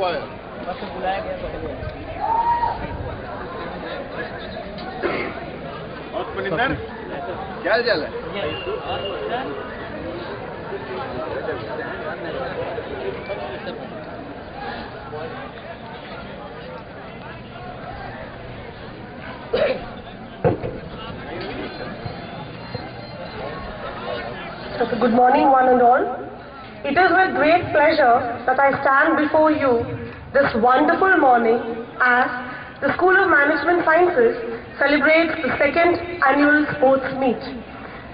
हुआ है। और मनिंदर क्या हाल चाल है? Good morning, one and all. It is with great pleasure that I stand before you this wonderful morning as the School of Management Sciences celebrates the second annual sports meet.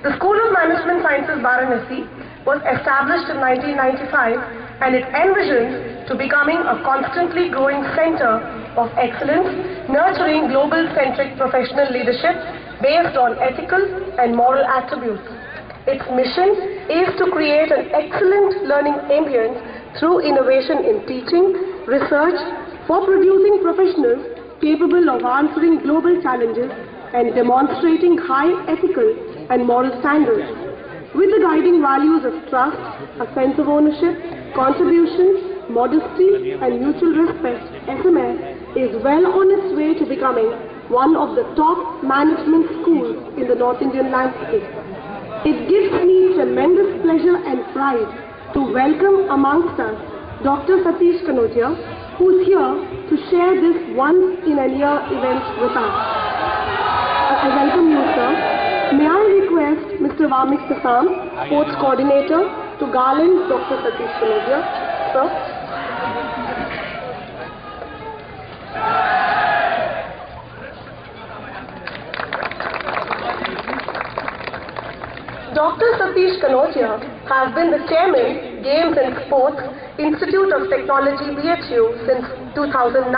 The School of Management Sciences Varanasi was established in 1995 and it envisions to becoming a constantly growing center of excellence, nurturing global-centric professional leadership based on ethical and moral attributes. Its mission is to create an excellent learning ambience through innovation in teaching, research, for producing professionals capable of answering global challenges and demonstrating high ethical and moral standards. With the guiding values of trust, a sense of ownership, contribution, modesty and mutual respect, SMS is well on its way to becoming one of the top management schools in the North Indian landscape. It gives me tremendous pleasure and pride to welcome amongst us Dr. Satish Kanodia, who is here to share this once-in-a-year event with us. I welcome you, sir. May I request Mr. Vamik Sasam, Sports Coordinator, to garland Dr. Satish Kanodia. Sir. Dr. Satish Kanodia has been the Chairman, Games and Sports, Institute of Technology, BHU since 2009.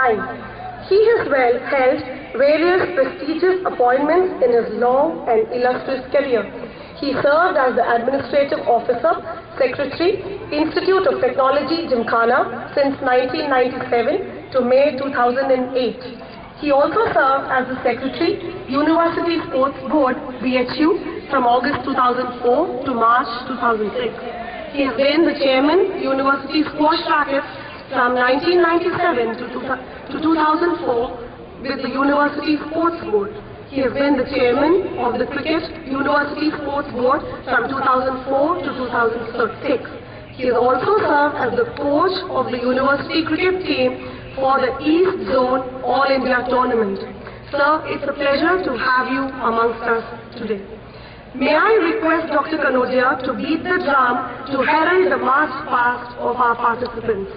He has held various prestigious appointments in his long and illustrious career. He served as the Administrative Officer, Secretary, Institute of Technology, Gymkhana since 1997 to May 2008. He also served as the Secretary, University Sports Board, BHU, from August 2004 to March 2006. He has been the Chairman, University Squash Rackets from 1997 to 2004 with the University Sports Board. He has been the Chairman of the Cricket University Sports Board from 2004 to 2006. He has also served as the coach of the University Cricket team for the East Zone All India Tournament. Sir, it's a pleasure to have you amongst us today. May I request Dr. Kanodia to beat the drum to herald the march past of our participants.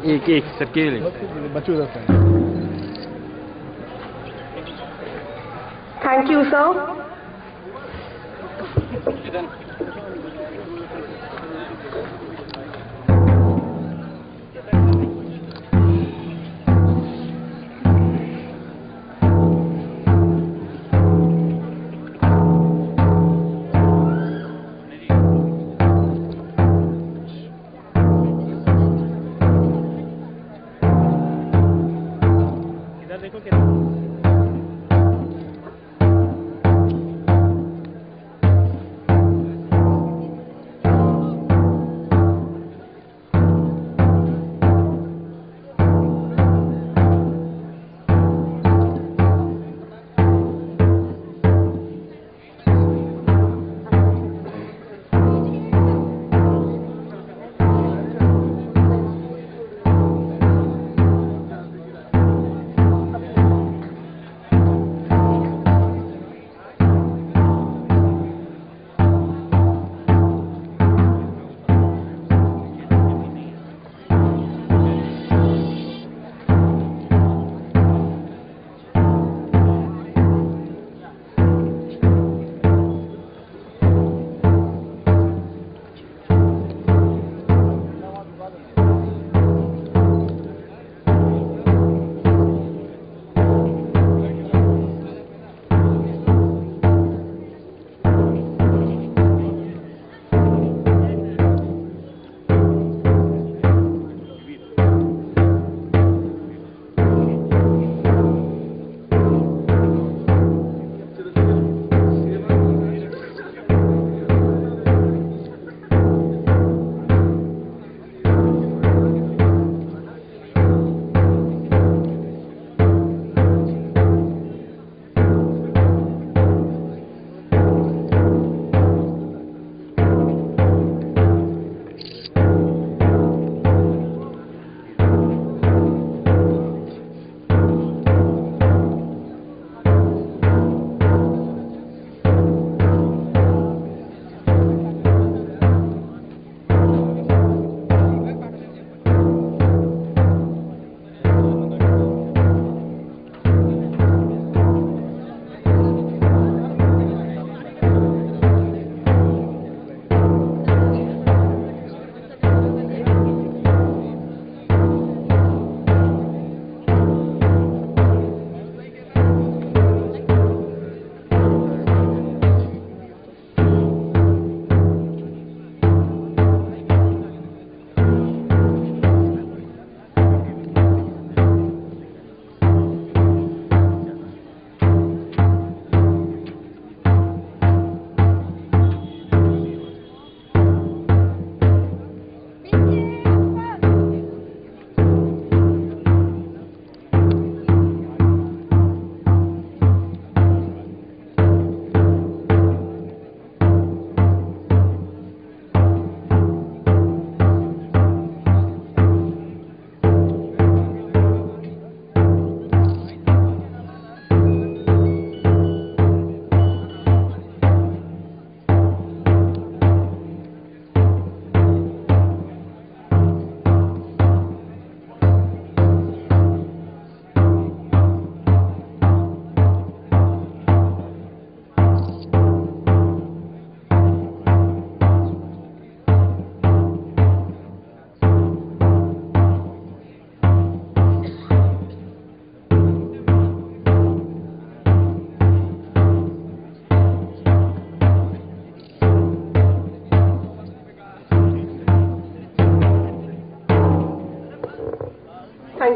एक sir के लिए Thank you, sir.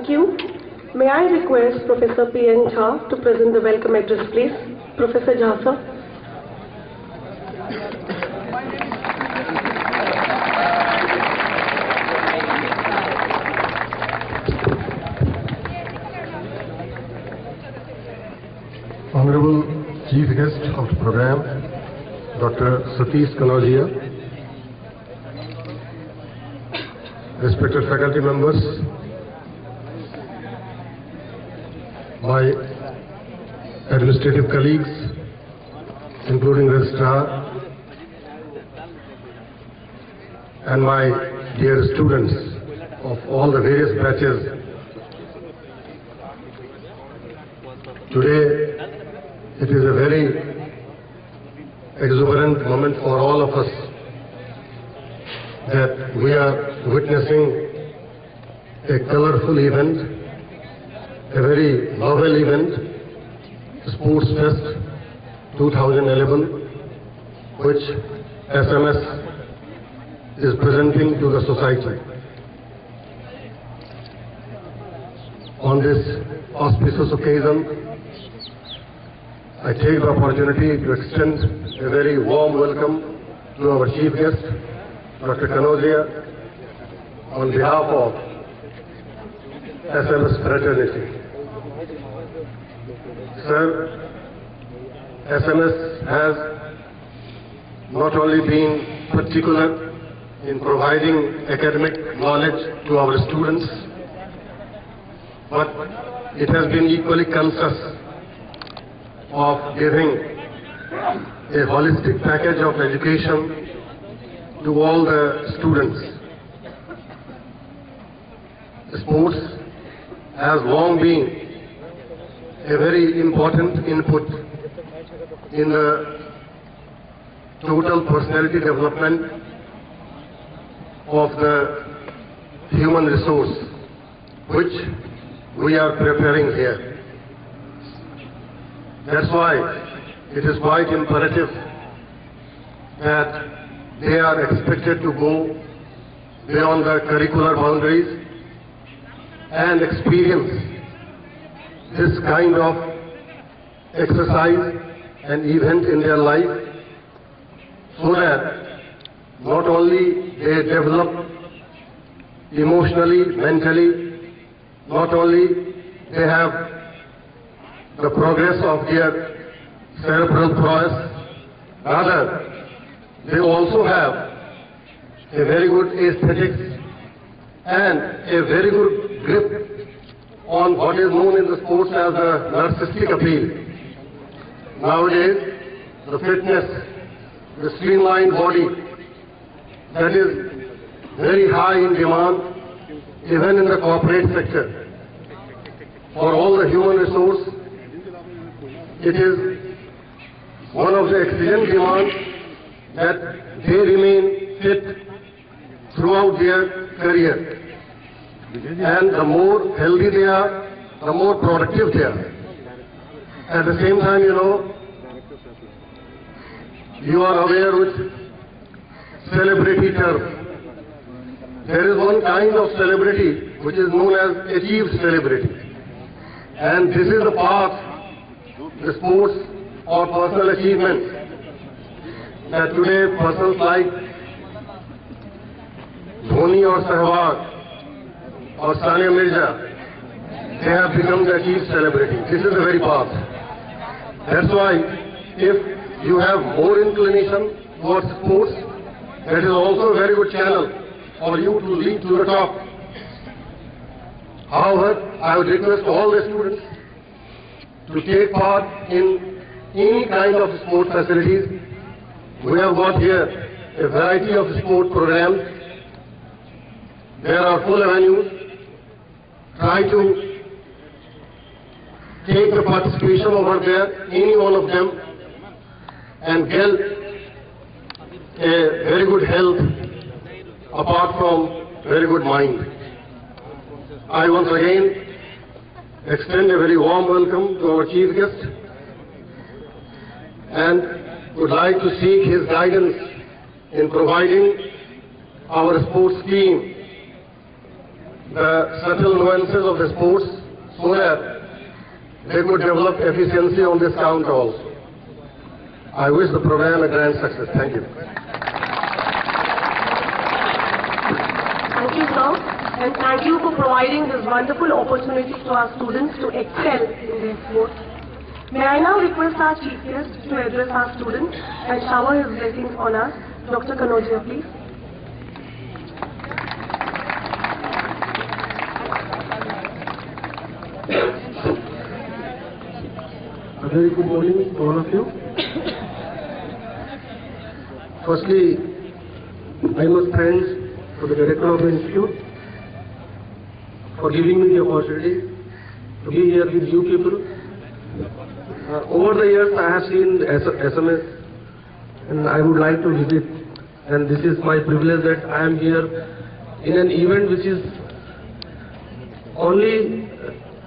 Thank you. May I request Professor P.N. Jha to present the welcome address, please? Professor Jha, sir. Honorable Chief Guest of the program, Dr. Satish Kanodia, respected faculty members, my administrative colleagues, including registrar, and my dear students of all the various batches. Today, it is a very exuberant moment for all of us that we are witnessing a colorful event, a very novel event, Sports Fest 2011, which SMS is presenting to the society. On this auspicious occasion, I take the opportunity to extend a very warm welcome to our chief guest, Dr. Kanodia, on behalf of SMS fraternity. Sir, SMS has not only been particular in providing academic knowledge to our students, but it has been equally conscious of giving a holistic package of education to all the students. Sports has long been a very important input in the total personality development of the human resource, which we are preparing here. That's why it is quite imperative that they are expected to go beyond the curricular boundaries and experience this kind of exercise and event in their life, so that not only they develop emotionally, mentally, not only they have the progress of their cerebral prowess, rather they also have a very good aesthetics and a very good grip on what is known in the sports as the narcissistic appeal. Nowadays, the fitness, the streamlined body, that is very high in demand even in the corporate sector. For all the human resource, it is one of the exigent demands that they remain fit throughout their career. And the more healthy they are, the more productive they are. At the same time, you are aware with celebrity term. There is one kind of celebrity which is known as achieved celebrity. And this is the path, the sports or personal achievements, that today persons like Dhoni or Sehwag or Sania Mirza, they have become the achieved celebrity. This is the very path. That's why if you have more inclination towards sports, that is also a very good channel for you to lead to the top. However, I would request all the students to take part in any kind of sport facilities. We have got here a variety of sport programs. There are full avenues. Try to take the participation over there, any one of them, and get a very good health apart from very good mind. I once again extend a very warm welcome to our chief guest and would like to seek his guidance in providing our sports team the subtle nuances of the sports so that they could develop efficiency on this count also. I wish the program a grand success. Thank you. Thank you, sir, and thank you for providing this wonderful opportunity to our students to excel in their sport. May I now request our chief guest to address our students and shower his blessings on us. Dr. Kanodia, please. A very good morning to all of you. Firstly, I must thank to the director of the institute for giving me the opportunity to be here with you people. Over the years, I have seen SMS, and I would like to visit. And this is my privilege that I am here in an event which is only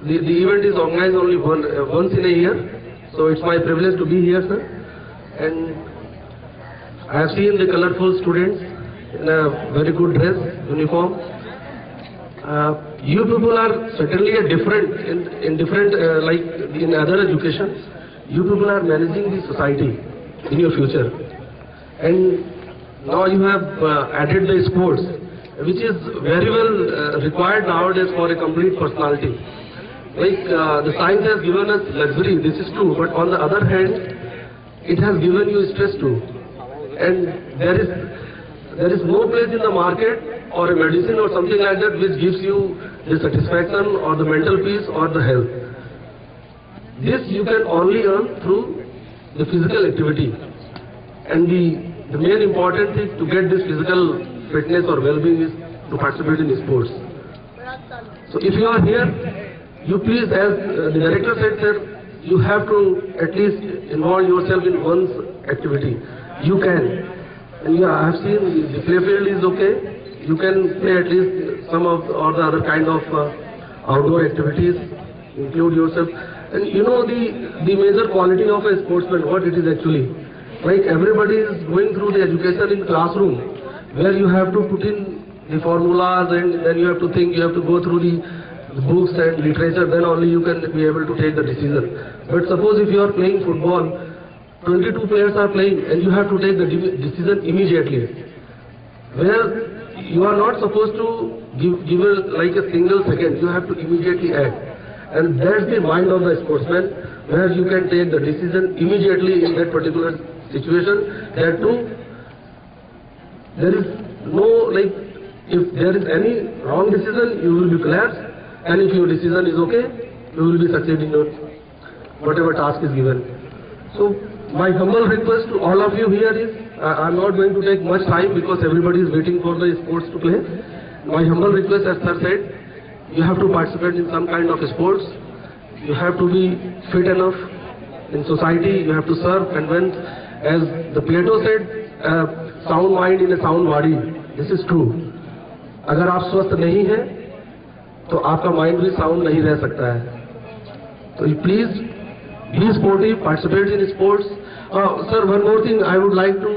the event is organized only once in a year. So it's my privilege to be here, sir. And I have seen the colorful students in a very good dress, uniform. You people are certainly a different, in different, like in other education. You people are managing the society in your future. And now you have added the sports, which is very well required nowadays for a complete personality. Like the science has given us luxury, this is true, but on the other hand, it has given you stress too. And there is no place in the market or a medicine or something like that which gives you the satisfaction or the mental peace or the health. This you can only earn through the physical activity. And the main important thing to get this physical fitness or well-being is to participate in sports. So if you are here, you please, as the director said, sir, you have to at least involve yourself in one's activity. You can. And yeah, I have seen the play field is okay. You can play at least some of or the other kind of outdoor activities, include yourself. And you know the major quality of a sportsman, what it is actually. Like everybody is going through the education in classroom, where you have to put in the formulas and then you have to think, you have to go through the books and literature, then only you can be able to take the decision. But suppose if you are playing football, 22 players are playing and you have to take the decision immediately. Where you are not supposed to give like a single second, you have to immediately act. And that's the mind of the sportsman, where you can take the decision immediately in that particular situation. There too, there is no, like, if there is any wrong decision, you will be collapsed, and if your decision is okay, you will be succeeding in whatever task is given. So my humble request to all of you here is, I'm not going to take much time because everybody is waiting for the sports to play. My humble request, as sir said, you have to participate in some kind of sports. You have to be fit enough in society. You have to serve, and when, as the Plato said, sound mind in a sound body. This is true. अगर आप स्वस्थ नहीं हैं, तो आपका mind भी sound नहीं रह सकता है. तो please be sportive, participate in sports. Sir, one more thing I would like to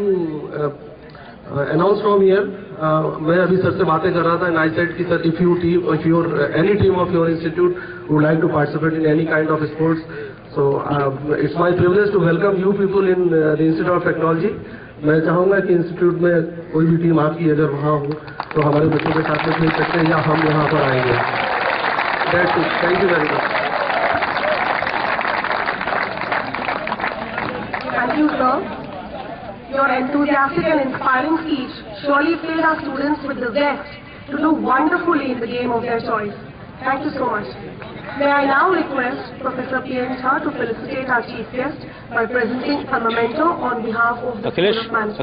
announce from here. मैं अभी सर से बातें कर रहा था, and I said कि sir, if any team of your institute would like to participate in any kind of sports, so it's my privilege to welcome you people in the Institute of Technology. मैं चाहूँगा कि institute में कोई भी team आपकी अगर वहाँ हो, तो हमारे बच्चों के साथ में खेल सकते हैं या हम यहाँ पर आएंगे. That's it. Thank you very much. Thank you, sir. Your enthusiastic and inspiring speech surely filled our students with the zest to do wonderfully in the game of their choice. Thank you so much. May I now request Professor P.N. Jha to felicitate our chief guest by presenting a memento on behalf of the School of Management.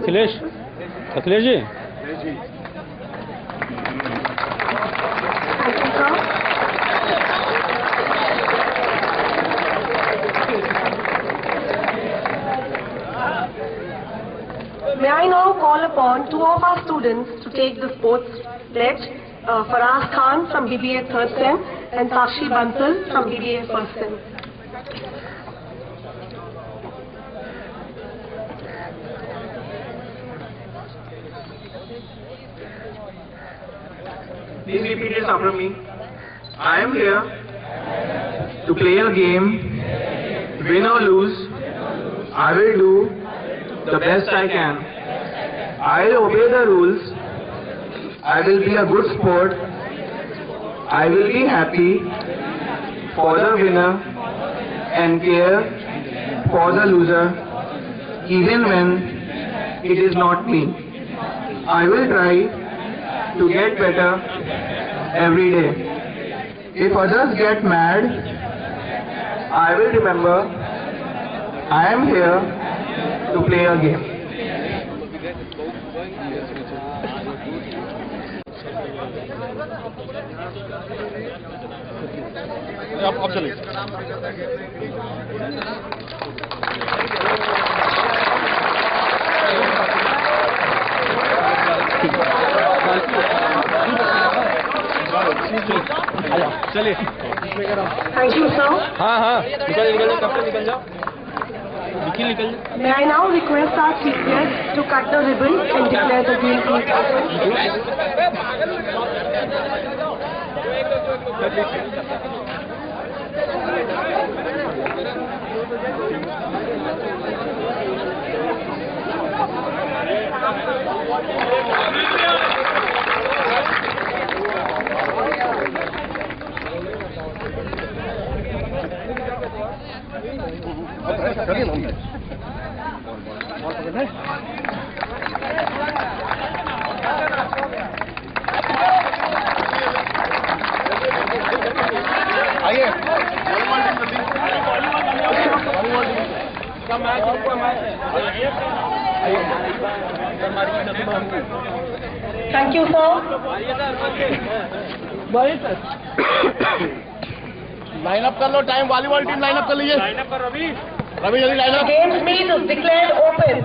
Akhilesh ji. Thank you, sir. May I now call upon two of our students to take the sports pledge, Faraz Khan from BBA 3rd Sem and Sakshi Bansal from BBA 1st Sem. Please repeat this after me. I am here to play a game, win or lose. I will do the best I can. I'll obey the rules. I will be a good sport. I will be happy for the winner and care for the loser, even when it is not me. I will try to get better every day. If others get mad, I will remember I am here to play a game. आप चलिए। चलिए। Thank you, sir. हाँ हाँ निकल निकल जाओ, कब से निकल जाओ, निकल निकल जाओ। May I now request our chief guest to cut the ribbon and declare the game concluded? Thank you, sir. Line up कर लो, time volleyball team line up कर लीजिए। लाइन अप कर रवि, रवि जल्दी line up. Games meet is declared open.